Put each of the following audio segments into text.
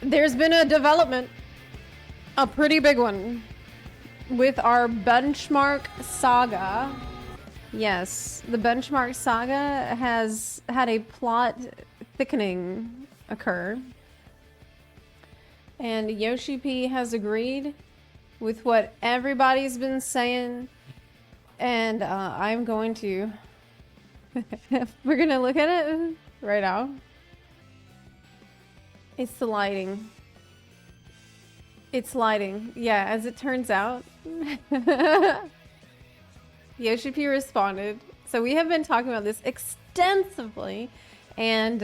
There's been a development, a pretty big one, with our benchmark saga. Yes, the benchmark saga has had a plot thickening occur. And Yoshi P has agreed with what everybody's been saying. And I'm going to... We're gonna look at it right now. It's the lighting. It's lighting. Yeah, as it turns out. Yoshi P responded. So we have been talking about this extensively. And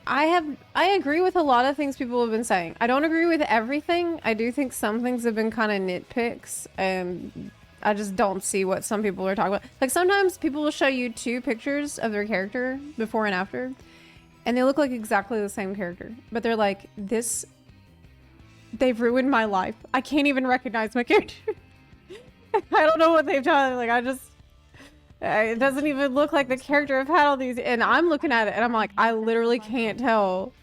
I agree with a lot of things people have been saying. I don't agree with everything. I do think some things have been kind of nitpicks, and I just don't see what some people are talking about. Like, sometimes people will show you two pictures of their character before and after, and they look like exactly the same character, but they're like, this, they've ruined my life. I can't even recognize my character. I don't know what they've done. Like, it doesn't even look like the character I've had all these, and I'm looking at it and I'm like, I literally can't tell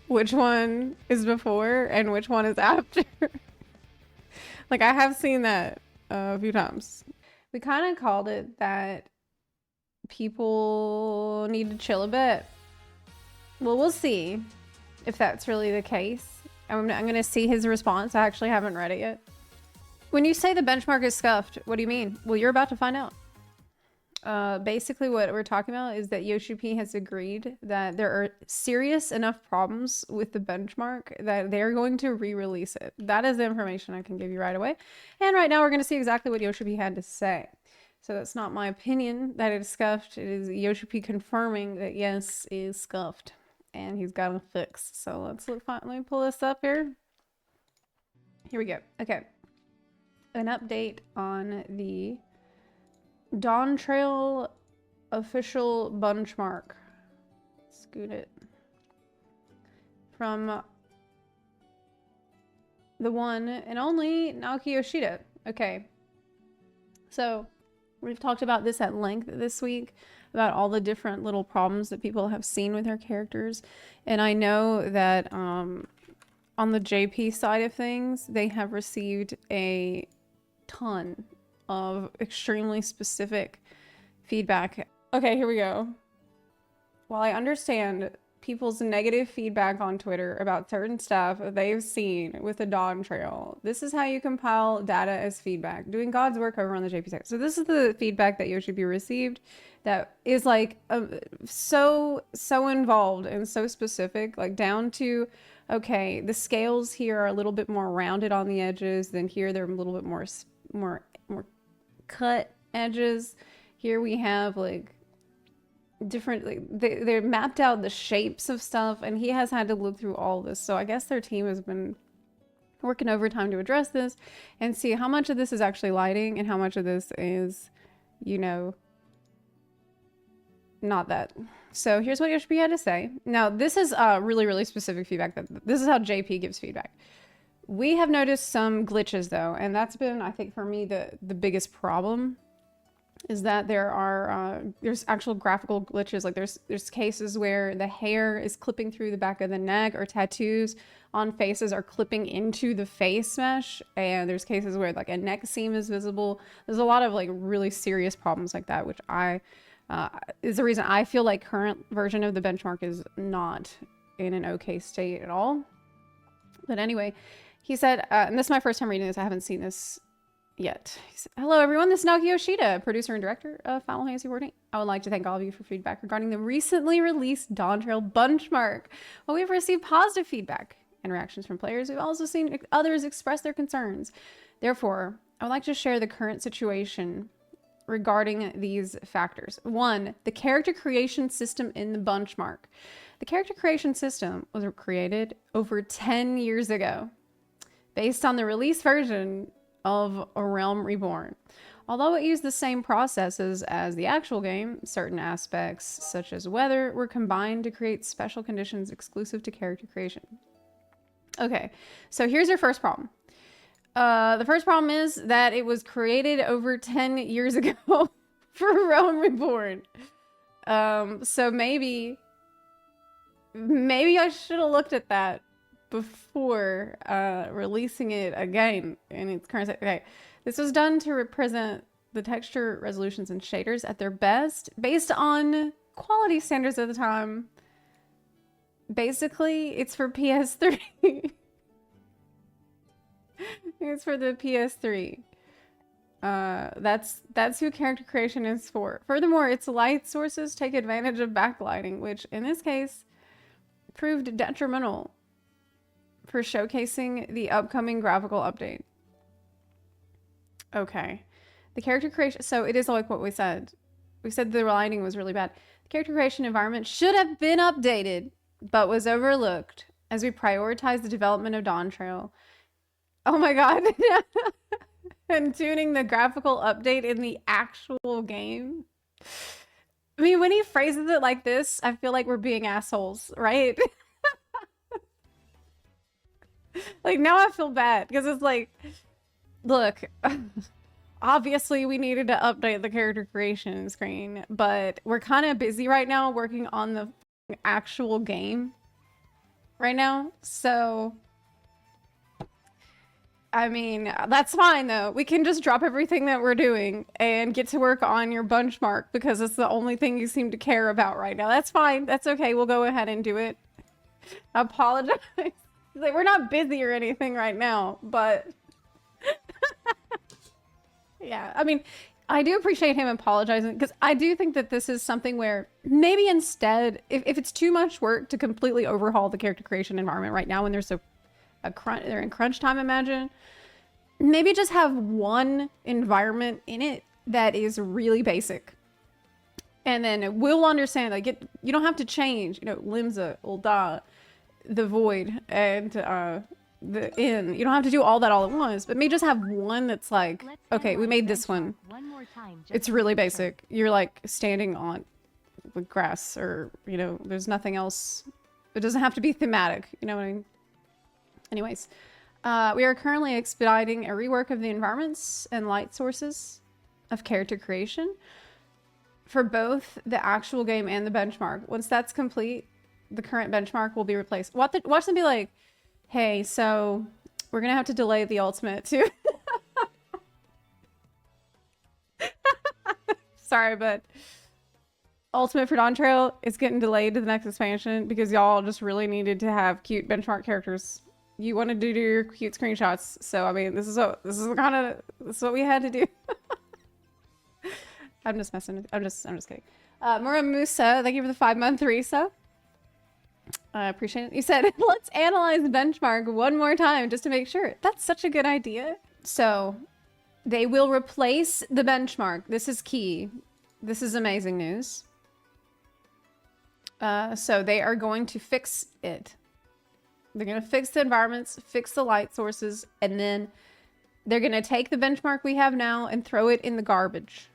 which one is before and which one is after. Like, I have seen that a few times. We kind of called it that people need to chill a bit. Well, we'll see if that's really the case. I'm gonna see his response. I actually haven't read it yet. When you say the benchmark is scuffed, what do you mean? Well, you're about to find out. Basically what we're talking about is that Yoshi P has agreed that there are serious enough problems with the benchmark that they're going to re-release it. That is the information I can give you right away. And right now we're going to see exactly what Yoshi P had to say. So that's not my opinion that it is scuffed. It is Yoshi P confirming that yes, it is scuffed. And he's got a fix. So let's let me pull this up here. Here we go. Okay. An update on the DAWNTRAIL official benchmark. Scoot it. From the one and only Naoki Yoshida. Okay. So we've talked about this at length this week, about all the different little problems that people have seen with their characters. And I know that on the JP side of things, they have received a ton of extremely specific feedback. Okay, here we go. While I understand people's negative feedback on Twitter about certain stuff they've seen with the DAWNTRAIL, this is how you compile data as feedback. Doing God's work over on the JP side. So this is the feedback that Yoshi P received that is like so involved and so specific, like down to, okay, the scales here are a little bit more rounded on the edges, then here they're a little bit more cut edges. Here we have like different, like they're mapped out the shapes of stuff, and he has had to look through all this. So I guess their team has been working overtime to address this and see how much of this is actually lighting and how much of this is, you know, not that. So here's what Yoshi P had to say. Now this is really specific feedback. This is how JP gives feedback. We have noticed some glitches though, and that's been, I think for me, the biggest problem is that there's actual graphical glitches. Like there's cases where the hair is clipping through the back of the neck, or tattoos on faces are clipping into the face mesh, and there's cases where like a neck seam is visible. There's a lot of like really serious problems like that, which is the reason I feel like current version of the benchmark is not in an okay state at all. But anyway, he said, and this is my first time reading this, I haven't seen this yet. He said, hello everyone, this is Naoki Yoshida, producer and director of Final Fantasy XIV. I would like to thank all of you for feedback regarding the recently released DAWNTRAIL benchmark. While we've received positive feedback and reactions from players, we've also seen others express their concerns. Therefore, I would like to share the current situation regarding these factors. 1, the character creation system in the benchmark. The character creation system was created over 10 years ago, based on the release version of A Realm Reborn. Although it used the same processes as the actual game, certain aspects, such as weather, were combined to create special conditions exclusive to character creation. Okay, so here's your first problem. The first problem is that it was created over 10 years ago for Realm Reborn. So maybe maybe I should have looked at that before releasing it again in its current state. Okay, this was done to represent the texture resolutions and shaders at their best based on quality standards at the time. Basically, it's for PS3. It's for the PS3. That's who character creation is for. Furthermore, its light sources take advantage of backlighting, which in this case proved detrimental for showcasing the upcoming graphical update. Okay. The character creation, so it is like what we said. We said the lighting was really bad. The character creation environment should have been updated, but was overlooked as we prioritized the development of DAWNTRAIL. Oh my god. And tuning the graphical update in the actual game. I mean, when he phrases it like this, I feel like we're being assholes, right? Like, now I feel bad because it's like, look, obviously we needed to update the character creation screen, but we're kind of busy right now working on the actual game right now. So, I mean, that's fine though. We can just drop everything that we're doing and get to work on your benchmark because it's the only thing you seem to care about right now. That's fine. That's okay. We'll go ahead and do it. I apologize. Like, we're not busy or anything right now, but yeah, I mean, I do appreciate him apologizing because I do think that this is something where maybe instead, if it's too much work to completely overhaul the character creation environment right now when there's they're in crunch time, imagine, maybe just have one environment in it that is really basic. And then we'll understand, like, you don't have to change, you know, Limsa, Ulda, the Void, and the Inn. You don't have to do all that all at once, but maybe just have one that's like, okay, we made this one. It's really basic. You're like standing on with grass, or, you know, there's nothing else. It doesn't have to be thematic, you know what I mean? Anyways, we are currently expediting a rework of the environments and light sources of character creation for both the actual game and the benchmark. Once that's complete, the current benchmark will be replaced. Watch them be like, hey, so we're gonna have to delay the ultimate too. Sorry, but ultimate for DAWNTRAIL is getting delayed to the next expansion because y'all just really needed to have cute benchmark characters. You wanted to do your cute screenshots, so I mean, this is what we had to do. I'm just messing with, I'm just kidding. Mura Musa, thank you for the 5-month resub. I appreciate it. You said, let's analyze the benchmark one more time just to make sure. That's such a good idea. So they will replace the benchmark. This is key. This is amazing news. So they are going to fix it. They're going to fix the environments, fix the light sources, and then they're going to take the benchmark we have now and throw it in the garbage.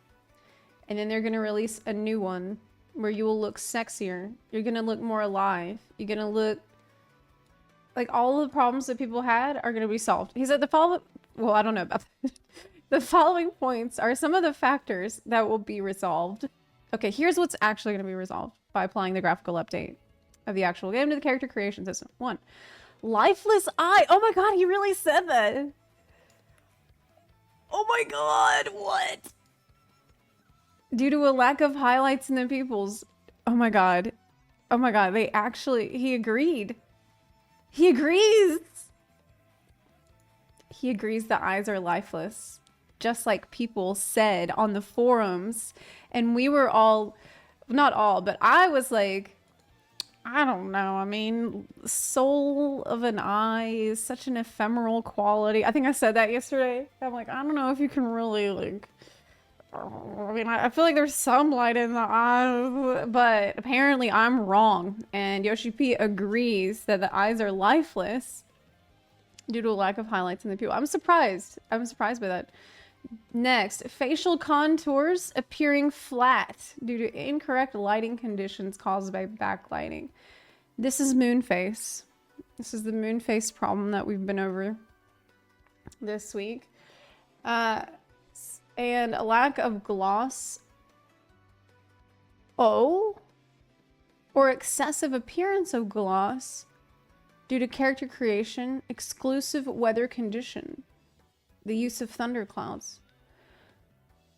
And then they're going to release a new one where you will look sexier. You're going to look more alive. You're going to look like all the problems that people had are going to be solved. He said the following, well, I don't know about that. The following points are some of the factors that will be resolved. Okay, here's what's actually going to be resolved by applying the graphical update of the actual game to the character creation system. 1, lifeless eye. Oh my god, he really said that. Oh my god, what? Due to a lack of highlights in the pupils. Oh my god. Oh my god, they actually, he agreed. He agrees. He agrees the eyes are lifeless. Just like people said on the forums. And we were all, not all, but I was like, I don't know. I mean, soul of an eye is such an ephemeral quality. I think I said that yesterday. I'm like, I don't know if you can really, like, I mean, I feel like there's some light in the eye, but apparently I'm wrong. And Yoshi P agrees that the eyes are lifeless due to a lack of highlights in the pupil. I'm surprised. I'm surprised by that. Next, facial contours appearing flat due to incorrect lighting conditions caused by backlighting. This is moon face. This is the moon face problem that we've been over this week. And a lack of gloss. Oh? or excessive appearance of gloss due to character creation, exclusive weather condition, the use of thunderclouds.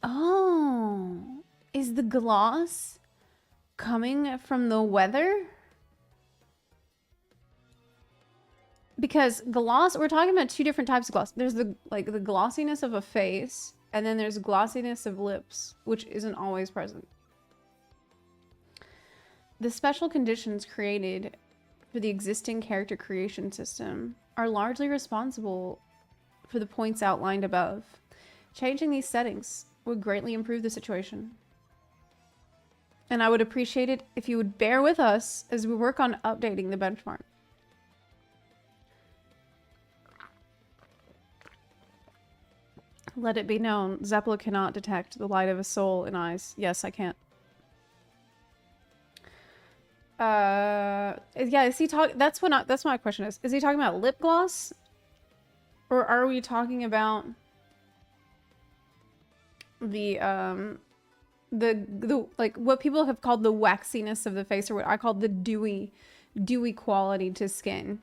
Oh, is the gloss coming from the weather? Because gloss, we're talking about two different types of gloss. There's the glossiness of a face, and then there's glossiness of lips, which isn't always present. The special conditions created for the existing character creation system are largely responsible for the points outlined above. Changing these settings would greatly improve the situation. And I would appreciate it if you would bear with us as we work on updating the benchmark. Let it be known, Zepla cannot detect the light of a soul in eyes. Yes, I can't. Yeah, is he talking? That's my question is he talking about lip gloss? Or are we talking about the like what people have called the waxiness of the face, or what I call the dewy quality to skin?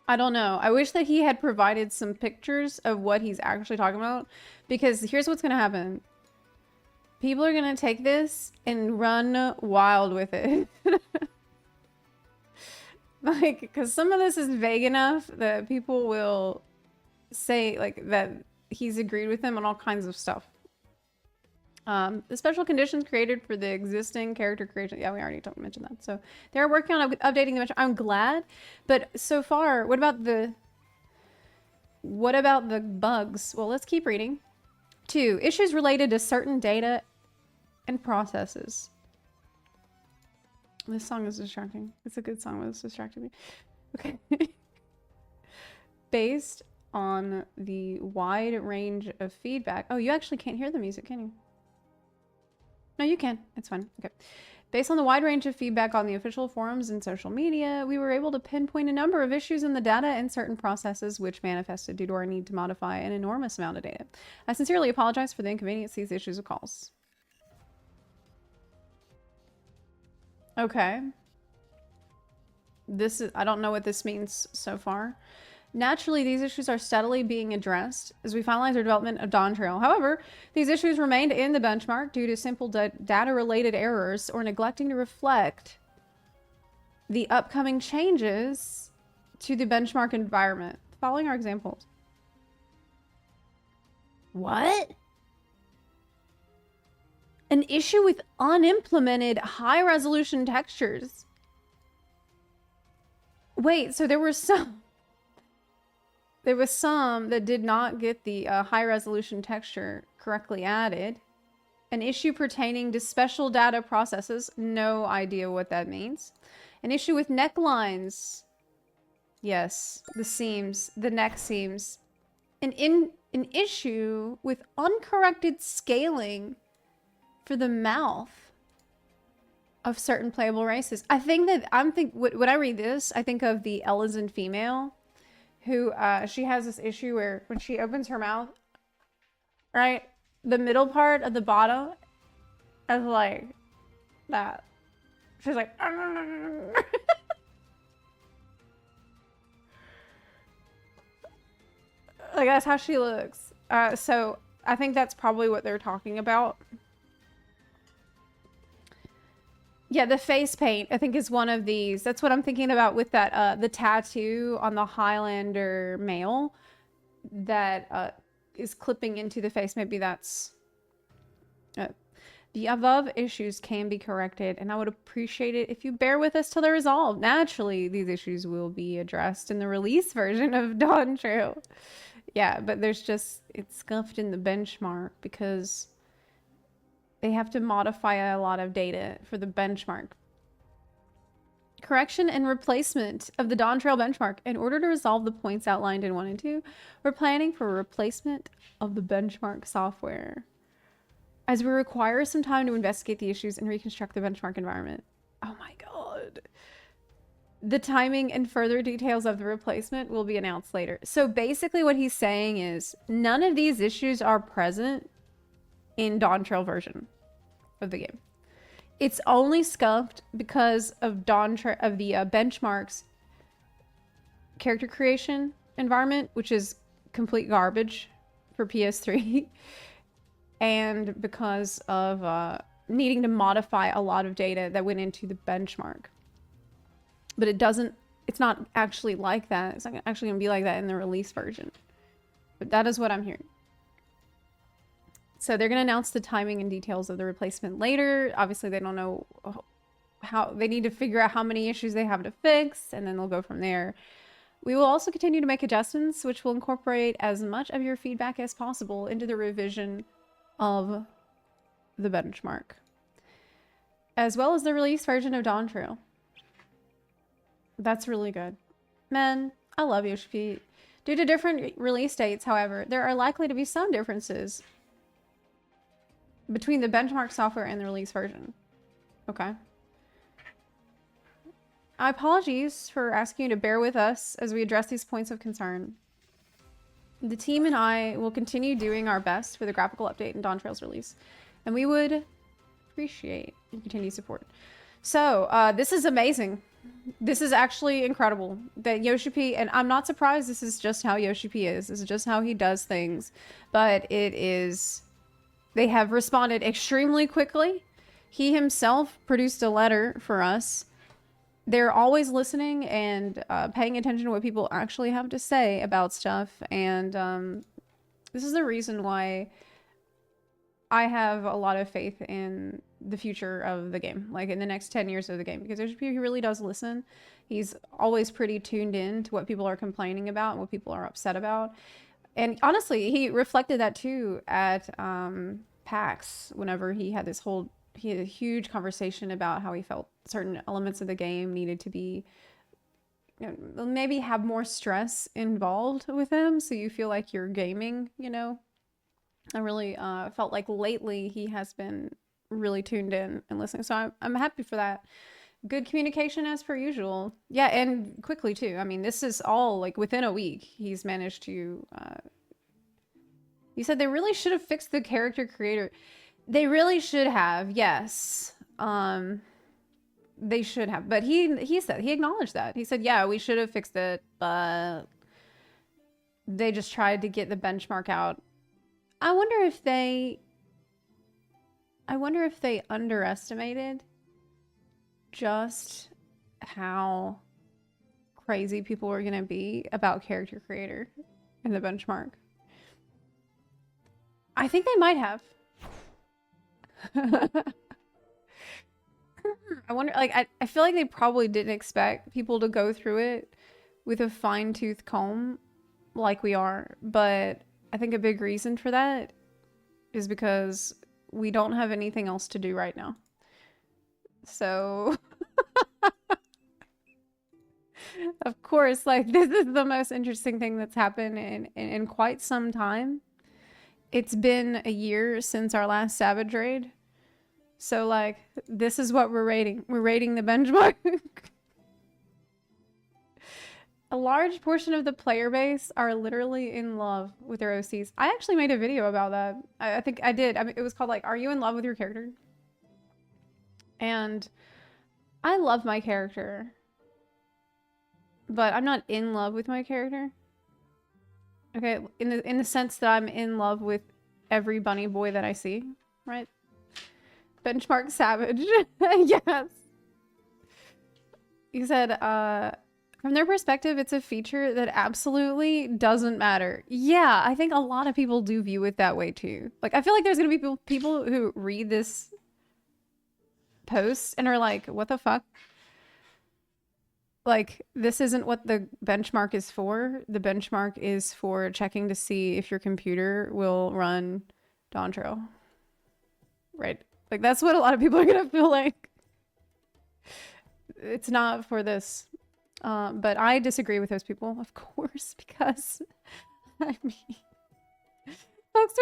I don't know. I wish that he had provided some pictures of what he's actually talking about, because here's what's gonna happen. People are gonna take this and run wild with it. Like, because some of this is vague enough that people will say, like, that he's agreed with them on all kinds of stuff. The special conditions created for the existing character creation. Yeah, we already mentioned that. So they're working on updating the benchmark. I'm glad. But so far, what about the bugs? Well, let's keep reading. 2, issues related to certain data and processes. This song is distracting. It's a good song, but it's distracting me. Okay. Based on the wide range of feedback. Oh, you actually can't hear the music, can you? No, you can. It's fine. Okay. Based on the wide range of feedback on the official forums and social media, we were able to pinpoint a number of issues in the data and certain processes which manifested due to our need to modify an enormous amount of data. I sincerely apologize for the inconvenience these issues have caused. Okay. I don't know what this means so far. Naturally, these issues are steadily being addressed as we finalize our development of DAWNTRAIL. However, these issues remained in the benchmark due to simple data-related errors or neglecting to reflect the upcoming changes to the benchmark environment. Following our examples. What? An issue with unimplemented high-resolution textures. Wait, so there were some that did not get the high-resolution texture correctly added. An issue pertaining to special data processes. No idea what that means. An issue with necklines. Yes, the seams, the neck seams. An issue with uncorrected scaling for the mouth of certain playable races. I think that when I read this, I think of the Elysian female who she has this issue where when she opens her mouth, right, the middle part of the bottom is like that. She's like like that's how she looks. So I think that's probably what they're talking about. Yeah, the face paint, I think, is one of these. That's what I'm thinking about with that, the tattoo on the Highlander male that is clipping into the face. Maybe that's... The above issues can be corrected, and I would appreciate it if you bear with us till they're resolved. Naturally, these issues will be addressed in the release version of DAWNTRAIL. Yeah, but there's just... It's scuffed in the benchmark because... they have to modify a lot of data for the benchmark. Correction and replacement of the DAWNTRAIL benchmark. In order to resolve the points outlined in 1 and 2, we're planning for a replacement of the benchmark software, as we require some time to investigate the issues and reconstruct the benchmark environment. Oh my god. The timing and further details of the replacement will be announced later. So basically what he's saying is none of these issues are present in DAWNTRAIL version of the game. It's only scuffed because of the benchmarks character creation environment, which is complete garbage for PS3, and because of needing to modify a lot of data that went into the benchmark. But it's not actually like that. It's not actually gonna be like that in the release version. But that is what I'm hearing. So they're gonna announce the timing and details of the replacement later. Obviously they don't know how, they need to figure out how many issues they have to fix, and then they'll go from there. We will also continue to make adjustments, which will incorporate as much of your feedback as possible into the revision of the benchmark, as well as the release version of DAWNTRAIL. That's really good. Man, I love Yoshi P. Due to different release dates, however, there are likely to be some differences between the benchmark software and the release version. Okay. I apologize for asking you to bear with us as we address these points of concern. The team and I will continue doing our best for the graphical update and DAWNTRAIL's release, and we would appreciate your continued support. So, this is amazing. This is actually incredible that Yoshi P, and I'm not surprised, this is just how Yoshi P is. This is just how he does things. But it is, they have responded extremely quickly. He himself produced a letter for us. They're always listening and paying attention to what people actually have to say about stuff. And this is the reason why I have a lot of faith in the future of the game, like in the next 10 years of the game, because he really does listen. He's always pretty tuned in to what people are complaining about and what people are upset about. And honestly, he reflected that too at PAX whenever he had a huge conversation about how he felt certain elements of the game needed to be, you know, maybe have more stress involved with them, so you feel like you're gaming, you know. I really felt like lately he has been really tuned in and listening, so I'm happy for that. Good communication as per usual. Yeah, and quickly too. I mean, this is all like within a week he's managed to he said they really should have fixed the character creator. They really should have, yes. They should have. But he said, he acknowledged that. He said, yeah, we should have fixed it, but they just tried to get the benchmark out. I wonder if they underestimated just how crazy people were going to be about character creator in the benchmark. I think they might have. I wonder, like, I feel like they probably didn't expect people to go through it with a fine-tooth comb like we are, but I think a big reason for that is because we don't have anything else to do right now. So, of course, like, this is the most interesting thing that's happened in quite some time. It's been a year since our last Savage raid. So, like, this is what we're rating. We're rating the benchmark. A large portion of the player base are literally in love with their OCs. I actually made a video about that. I think I did. I mean, it was called, like, Are You in Love with Your Character? And I love my character, but I'm not in love with my character. Okay, in the sense that I'm in love with every bunny boy that I see, right? Benchmark Savage. Yes. He said, from their perspective, it's a feature that absolutely doesn't matter. Yeah, I think a lot of people do view it that way too. Like, I feel like there's gonna be people who read this post and are like, what the fuck? Like, this isn't what the benchmark is for. The benchmark is for checking to see if your computer will run DAWNTRAIL. Right? Like, that's what a lot of people are gonna feel like. It's not for this. But I disagree with those people, of course, because, I mean, folks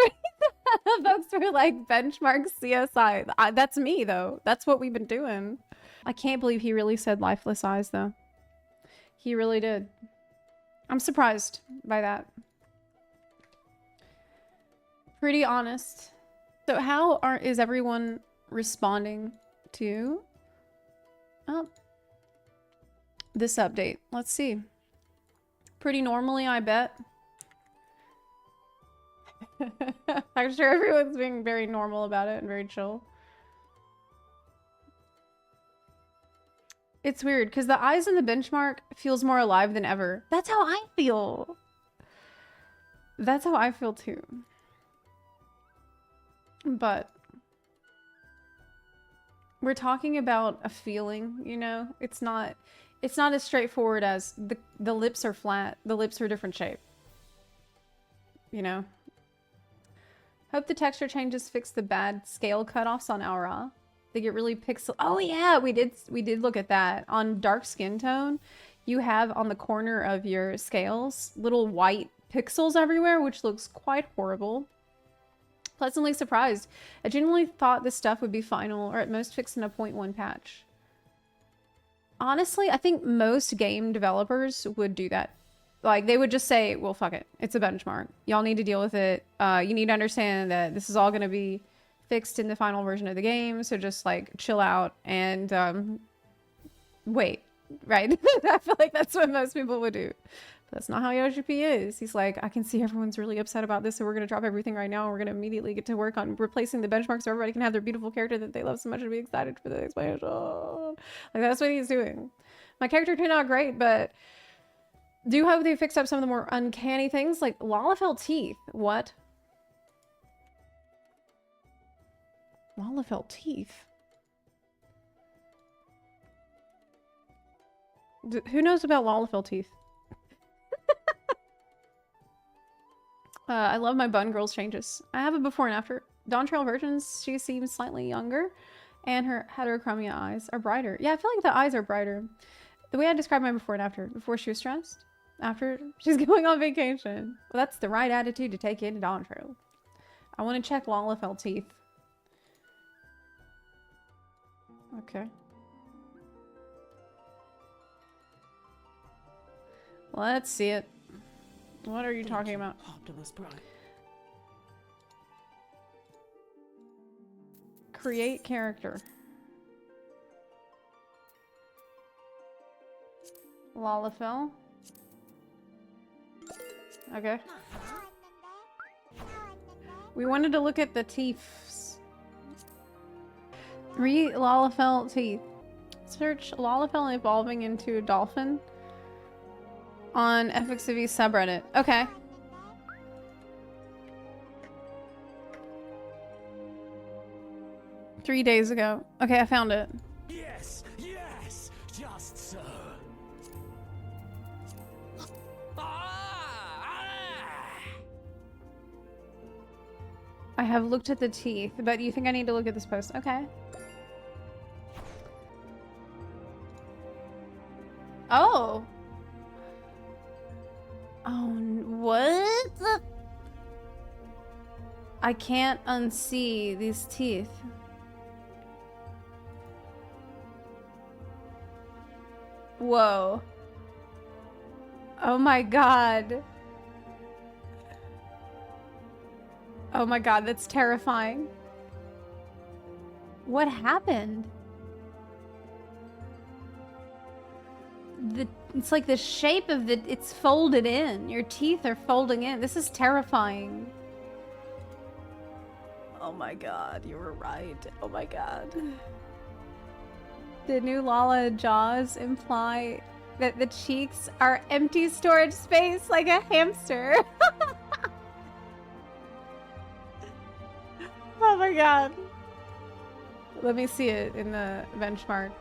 were like, benchmark CSI. That's me, though. That's what we've been doing. I can't believe he really said lifeless eyes, though. He really did. I'm surprised by that. Pretty honest. So how is everyone responding to this update. Let's see. Pretty normally, I bet. I'm sure everyone's being very normal about it and very chill. It's weird because the eyes in the benchmark feels more alive than ever. That's how I feel. That's how I feel too. But we're talking about a feeling, you know? It's not as straightforward as the lips are flat, the lips are a different shape. You know? Hope the texture changes fix the bad scale cutoffs on Aura. They get really pixel. Oh yeah, we did look at that. On dark skin tone, you have on the corner of your scales little white pixels everywhere, which looks quite horrible. Pleasantly surprised. I genuinely thought this stuff would be final or at most fixed in a 0.1 patch. Honestly, I think most game developers would do that. Like, they would just say, well, fuck it. It's a benchmark. Y'all need to deal with it. You need to understand that this is all going to be fixed in the final version of the game. So just, like, chill out and wait. Right? I feel like that's what most people would do. But that's not how Yoshi P is. He's like, I can see everyone's really upset about this, so we're going to drop everything right now. And we're going to immediately get to work on replacing the benchmark so everybody can have their beautiful character that they love so much and be excited for the expansion. Like, that's what he's doing. My character turned out great, but do hope they fixed up some of the more uncanny things, like Lalafell teeth. What? Lalafell teeth? Who knows about Lalafell teeth? I love my bun girl's changes. I have a before and after. DAWNTRAIL versions, she seems slightly younger, and her heterochromia eyes are brighter. Yeah, I feel like the eyes are brighter. The way I describe my before and after. Before she was stressed. After she's going on vacation. Well, that's the right attitude to take into DAWNTRAIL. I want to check Lalafell teeth. Okay. Let's see it. What are you talking about? Optimus Prime. Create character. Lalafell. Okay. We wanted to look at the teeth. Read Lalafell teeth. Search Lalafell evolving into a dolphin on FFXIV subreddit. Okay. Three days ago. Okay, I found it. Yes, yes, just so. I have looked at the teeth, but you think I need to look at this post? Okay. Oh. Oh, what the? I can't unsee these teeth. Whoa. Oh my god. Oh my god, that's terrifying. What happened? It's like the shape of it's folded in. Your teeth are folding in. This is terrifying. Oh my god, you were right. Oh my god. The new Lala jaws imply that the cheeks are empty storage space like a hamster. Oh my god. Let me see it in the benchmark.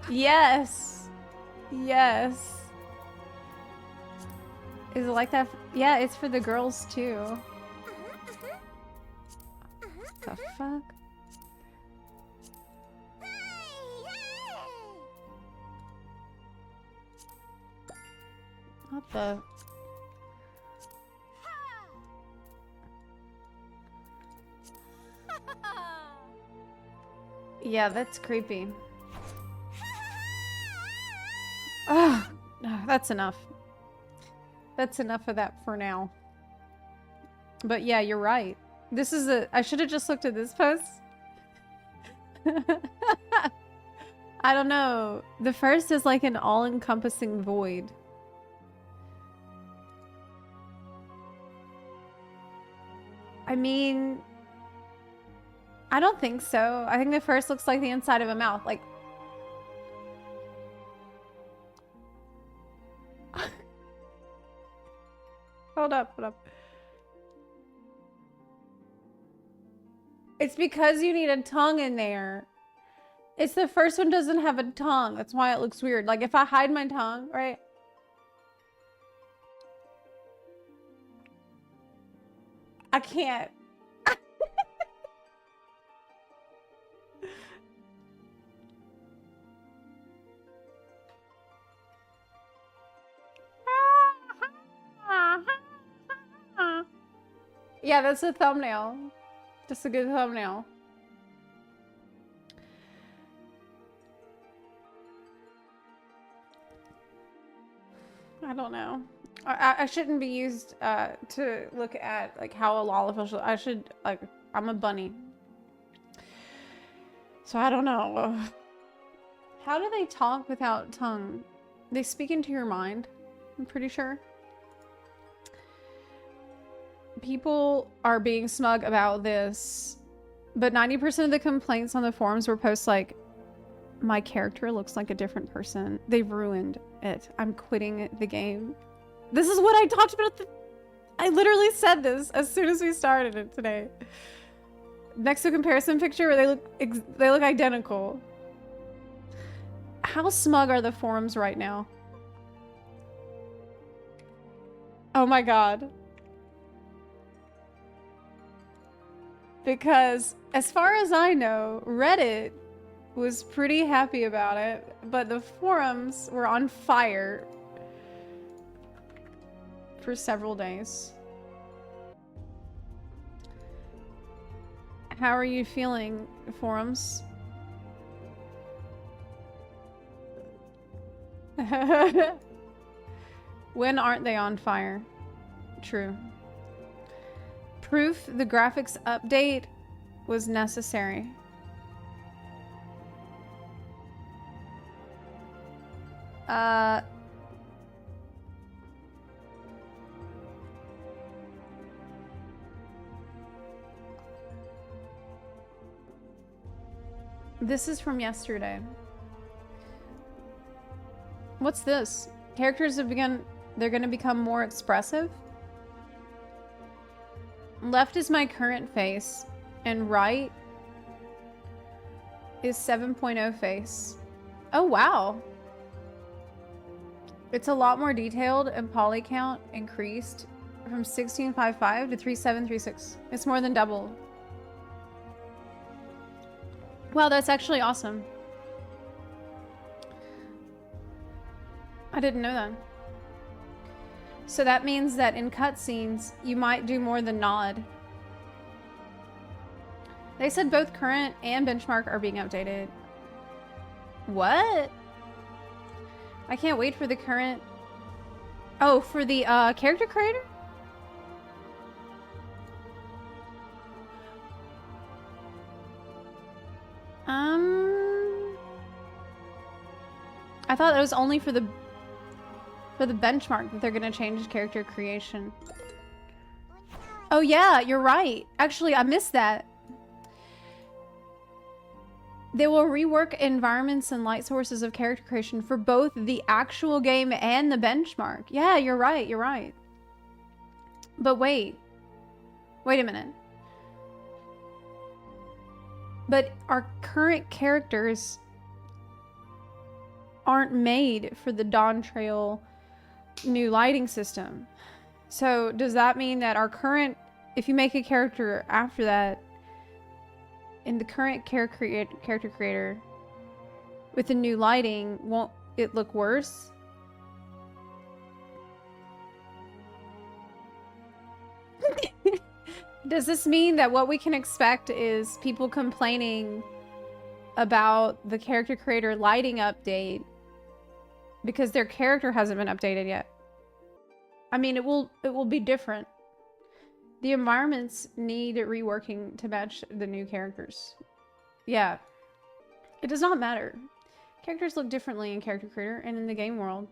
Yes. Yes. Is it like that? Yeah, it's for the girls too. The fuck? What the? Yeah, that's creepy. Oh, that's enough. That's enough of that for now. But yeah, you're right. This is a... I should have just looked at this post. I don't know. The first is like an all-encompassing void. I mean... I don't think so. I think the first looks like the inside of a mouth. Like... Hold up, hold up. It's because you need a tongue in there. It's the first one doesn't have a tongue. That's why it looks weird. Like if I hide my tongue, right? I can't. Yeah, that's a thumbnail. Just a good thumbnail. I don't know. I shouldn't be used to look at like how a lol official. I should like I'm a bunny. So I don't know. How do they talk without tongue? They speak into your mind, I'm pretty sure. People are being smug about this, but 90% of the complaints on the forums were posts like, my character looks like a different person. They've ruined it. I'm quitting the game. This is what I talked about. I literally said this as soon as we started it today. Next to a comparison picture where they look identical. How smug are the forums right now? Oh my god. Because as far as I know, Reddit was pretty happy about it, but the forums were on fire for several days. How are you feeling, forums? When aren't they on fire? True. Proof the graphics update was necessary. This is from yesterday. What's this? Characters have begun, they're gonna become more expressive? Left is my current face, and right is 7.0 face. Oh, wow. It's a lot more detailed and poly count increased from 1655 to 3736. It's more than double. Wow, that's actually awesome. I didn't know that. So that means that in cutscenes, you might do more than nod. They said both current and benchmark are being updated. What? I can't wait for the current... Oh, for the character creator? I thought that was only for the benchmark that they're gonna change character creation. Oh yeah, you're right. Actually, I missed that. They will rework environments and light sources of character creation for both the actual game and the benchmark. Yeah, you're right, you're right. But wait. Wait a minute. But our current characters aren't made for the DAWNTRAIL new lighting system. So does that mean that our current, if you make a character after that, in the current character creator with the new lighting, won't it look worse? Does this mean that what we can expect is people complaining about the character creator lighting update because their character hasn't been updated yet? I mean, it will be different. The environments need reworking to match the new characters. Yeah. It does not matter. Characters look differently in Character Creator and in the game world.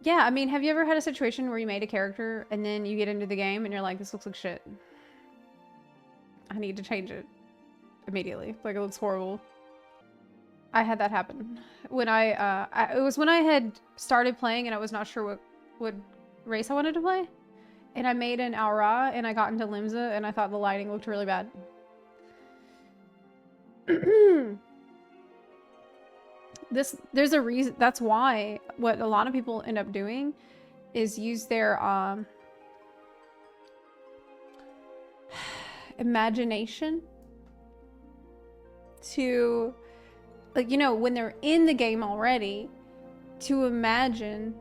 Yeah, I mean, have you ever had a situation where you made a character and then you get into the game and you're like, this looks like shit. I need to change it immediately. Like, it looks horrible. I had that happen. When it was when I had started playing and I was not sure what race I wanted to play. And I made an Aura and I got into Limsa and I thought the lighting looked really bad. There's a reason. That's why what a lot of people end up doing is use their imagination to, like, you know, when they're in the game already, to imagine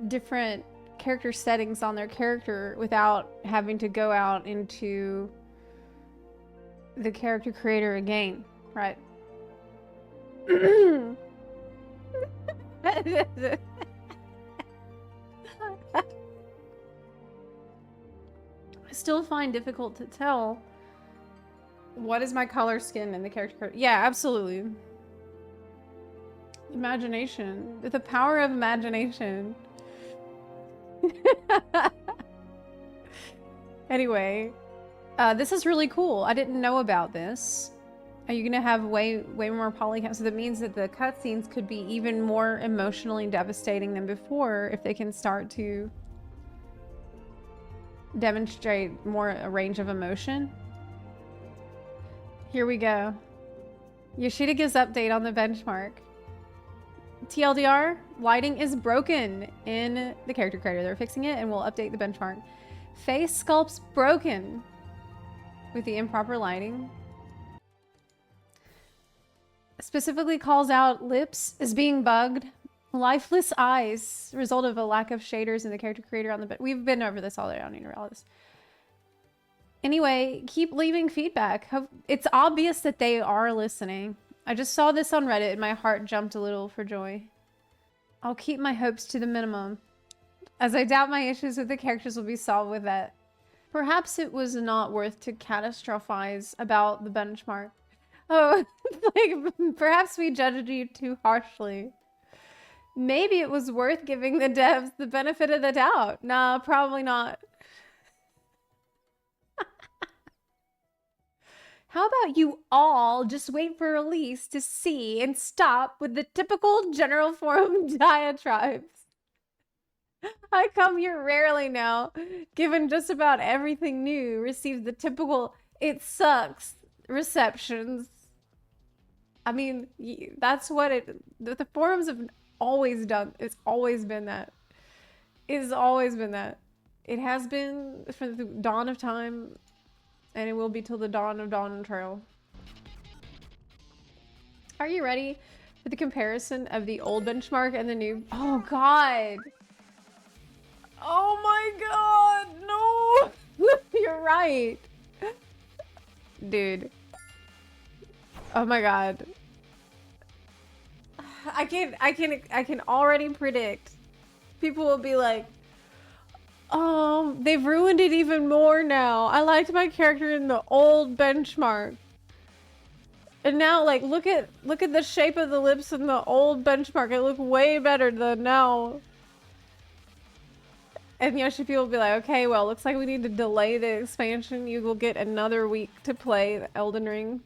different character settings on their character without having to go out into the character creator again, right? I still find difficult to tell what is my color skin in the character. Yeah, absolutely. Imagination. The power of imagination. Anyway, this is really cool. I didn't know about this. Are you gonna have way more polycam? So that means that the cutscenes could be even more emotionally devastating than before if they can start to demonstrate more a range of emotion. Here we go. Yoshida gives update on the benchmark. TLDR, lighting is broken in the character creator. They're fixing it and we'll update the benchmark. Face sculpt's broken with the improper lighting. Specifically calls out lips as being bugged. Lifeless eyes, result of a lack of shaders in the character creator on the bed. We've been over this already. I don't need to read all this. Anyway, keep leaving feedback. It's obvious that they are listening. I just saw this on Reddit and my heart jumped a little for joy. I'll keep my hopes to the minimum, as I doubt my issues with the characters will be solved with that. Perhaps it was not worth to catastrophize about the benchmark. Oh, like, perhaps we judged you too harshly. Maybe it was worth giving the devs the benefit of the doubt. Nah, probably not. How about you all just wait for release to see and stop with the typical general forum diatribes? I come here rarely now, given just about everything new receives the typical "it sucks" receptions. I mean, that's what the forums have always done. It's always been that. It's always been that. It has been from the dawn of time, and it will be till the dawn of DAWNTRAIL. Are you ready for the comparison of the old benchmark and the new? Oh god! Oh my god! No! You're right! Dude. Oh my god. I can already predict. People will be like, they've ruined it even more now. I liked my character in the old benchmark. And now, like, look at the shape of the lips in the old benchmark. It look way better than now. And Yoshi P will be like, okay, well, looks like we need to delay the expansion. You will get another week to play the Elden Ring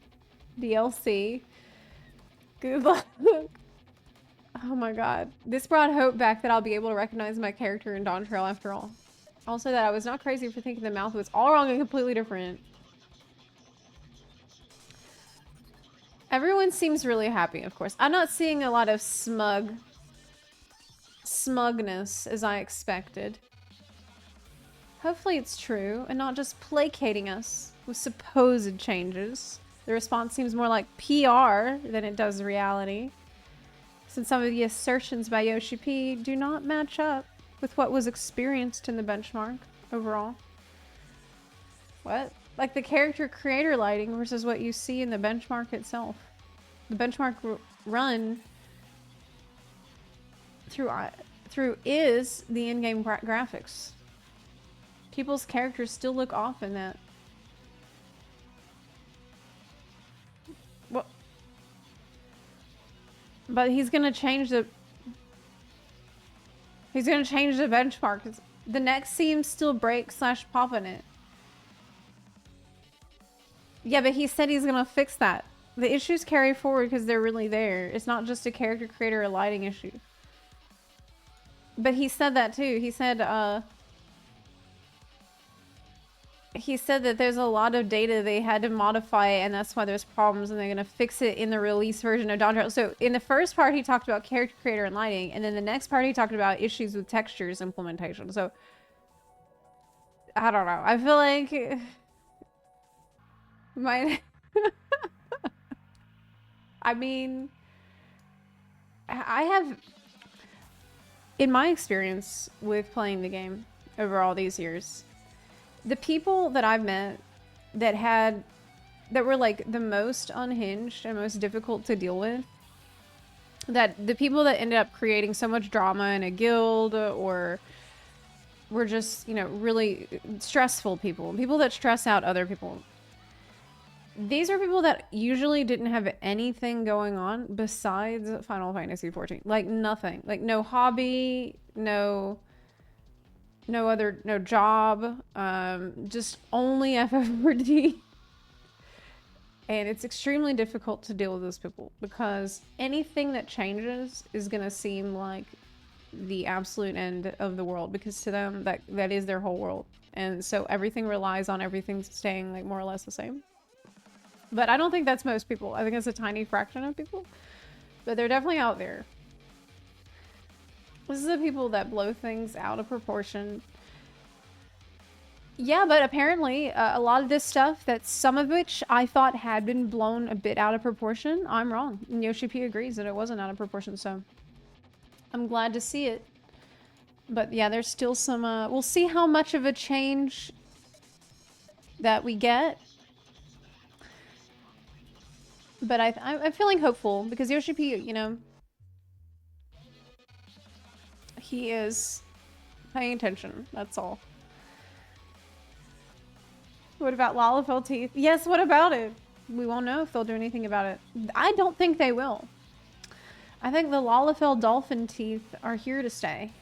DLC. Good luck. Oh my god. This brought hope back that I'll be able to recognize my character in DAWNTRAIL after all. Also that I was not crazy for thinking the mouth was all wrong and completely different. Everyone seems really happy, of course. I'm not seeing a lot of smugness as I expected. Hopefully it's true and not just placating us with supposed changes. The response seems more like PR than it does reality, since some of the assertions by Yoshi P do not match up with what was experienced in the benchmark overall. What? Like the character creator lighting versus what you see in the benchmark itself. The benchmark run through is the in-game graphics. People's characters still look off in that. What? But he's gonna change the... He's gonna change the benchmark. The neck seams still break / pop in it. Yeah, but he said he's gonna fix that. The issues carry forward because they're really there. It's not just a character creator or lighting issue. But he said that too. He said that there's a lot of data they had to modify, and that's why there's problems, and they're gonna fix it in the release version of DAWNTRAIL. So in the first part, he talked about character creator and lighting, and then the next part, he talked about issues with textures implementation. So I don't know. I feel like my I mean, I have, in my experience with playing the game over all these years, the people that I've met that were like the most unhinged and most difficult to deal with, that the people that ended up creating so much drama in a guild or were just, you know, really stressful people that stress out other people. These are people that usually didn't have anything going on besides Final Fantasy XIV. Like nothing. Like no hobby, no job, just only FF4D. And it's extremely difficult to deal with those people because anything that changes is gonna seem like the absolute end of the world, because to them that is their whole world. And so everything relies on everything staying like more or less the same. But I don't think that's most people. I think it's a tiny fraction of people. But they're definitely out there. This is the people that blow things out of proportion. Yeah, but apparently a lot of this stuff, that some of which I thought had been blown a bit out of proportion, I'm wrong. And Yoshi P agrees that it wasn't out of proportion, so I'm glad to see it. But yeah, there's still some, we'll see how much of a change that we get. But I'm feeling hopeful because Yoshi P, you know, he is paying attention. That's all. What about Lalafell teeth? Yes, what about it? We won't know if they'll do anything about it. I don't think they will. I think the Lalafell dolphin teeth are here to stay.